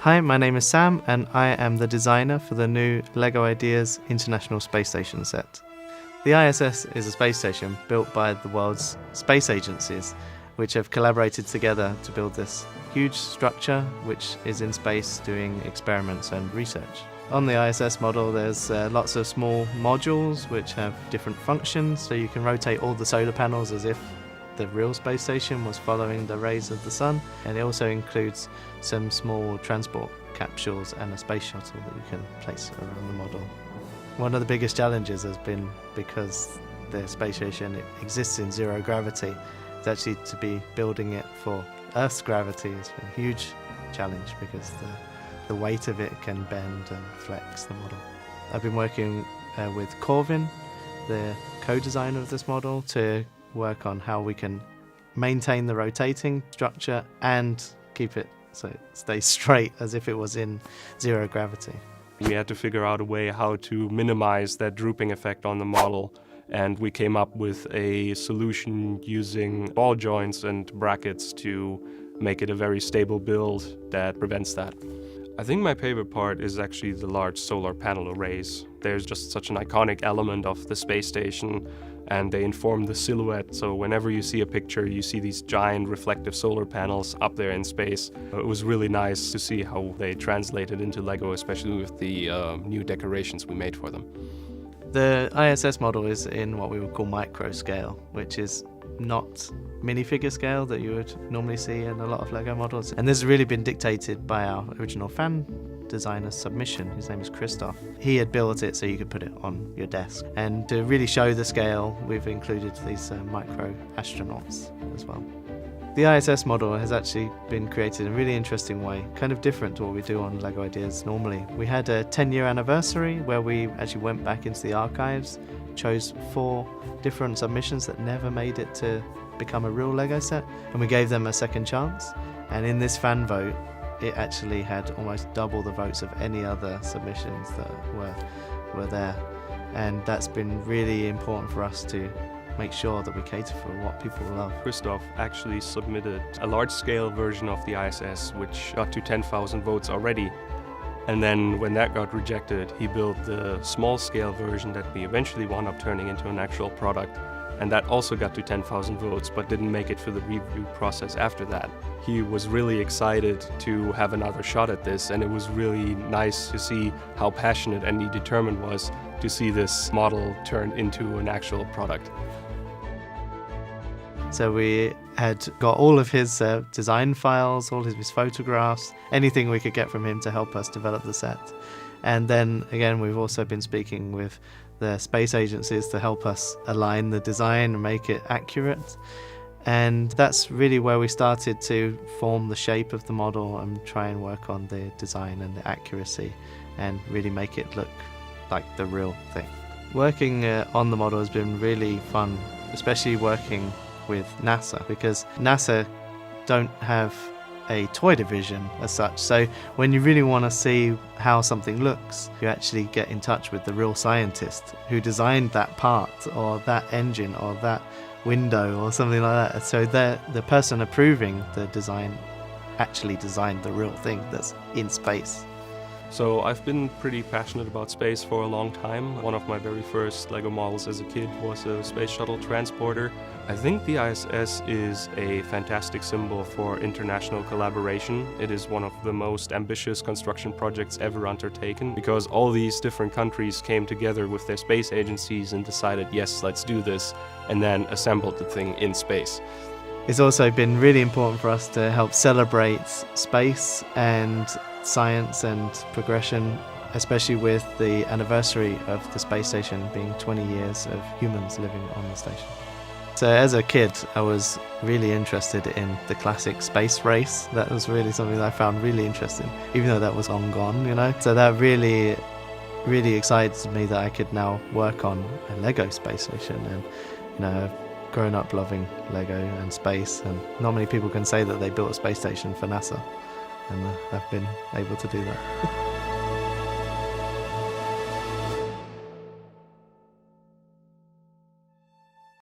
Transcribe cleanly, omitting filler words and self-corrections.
Hi, my name is Sam and I am the designer for the new LEGO Ideas International Space Station set. The ISS is a space station built by the world's space agencies, which have collaborated together to build this huge structure which is in space doing experiments and research. On the ISS model there's lots of small modules which have different functions, so you can rotate all the solar panels as if the real space station was following the rays of the sun, and it also includes some small transport capsules and a space shuttle that you can place around the model. One of the biggest challenges has been, because the space station exists in zero gravity, it's actually to be building it for Earth's gravity has been a huge challenge because the weight of it can bend and flex the model. I've been working with Corvin, the co-designer of this model, to work on how we can maintain the rotating structure and keep it so it stays straight as if it was in zero gravity. We had to figure out a way how to minimize that drooping effect on the model, and we came up with a solution using ball joints and brackets to make it a very stable build that prevents that. I think my favorite part is actually the large solar panel arrays. There's just such an iconic element of the space station, and they inform the silhouette, so whenever you see a picture you see these giant reflective solar panels up there in space. It was really nice to see how they translated into LEGO, especially with the new decorations we made for them. The ISS model is in what we would call micro scale, which is not minifigure scale that you would normally see in a lot of LEGO models. And this has really been dictated by our original fan designer's submission. His name is Christoph. He had built it so you could put it on your desk. And to really show the scale, we've included these micro astronauts as well. The ISS model has actually been created in a really interesting way, kind of different to what we do on LEGO Ideas normally. We had a 10-year anniversary where we actually went back into the archives, chose 4 different submissions that never made it to become a real LEGO set, and we gave them a second chance. And in this fan vote, it actually had almost double the votes of any other submissions that were there. And that's been really important for us to make sure that we cater for what people love. Christoph actually submitted a large-scale version of the ISS, which got to 10,000 votes already. And then when that got rejected, he built the small-scale version that we eventually wound up turning into an actual product. And that also got to 10,000 votes, but didn't make it through the review process after that. He was really excited to have another shot at this, and it was really nice to see how passionate and he determined was to see this model turn into an actual product. So we had got all of his design files, all of his photographs, anything we could get from him to help us develop the set. And then again, we've also been speaking with the space agencies to help us align the design and make it accurate. And that's really where we started to form the shape of the model and try and work on the design and the accuracy and really make it look like the real thing. Working on the model has been really fun, especially working with NASA, because NASA don't have a toy division as such. So when you really want to see how something looks, you actually get in touch with the real scientist who designed that part or that engine or that window or something like that. So the person approving the design actually designed the real thing that's in space. So I've been pretty passionate about space for a long time. One of my very first LEGO models as a kid was a space shuttle transporter. I think the ISS is a fantastic symbol for international collaboration. It is one of the most ambitious construction projects ever undertaken, because all these different countries came together with their space agencies and decided, yes, let's do this, and then assembled the thing in space. It's also been really important for us to help celebrate space and science and progression, especially with the anniversary of the space station being 20 years of humans living on the station. So as a kid, I was really interested in the classic space race. That was really something that I found really interesting, even though that was long gone, you know. So that really excited me that I could now work on a LEGO space station. And you know, I've grown up loving LEGO and space, and not many people can say that they built a space station for NASA. And I've been able to do that.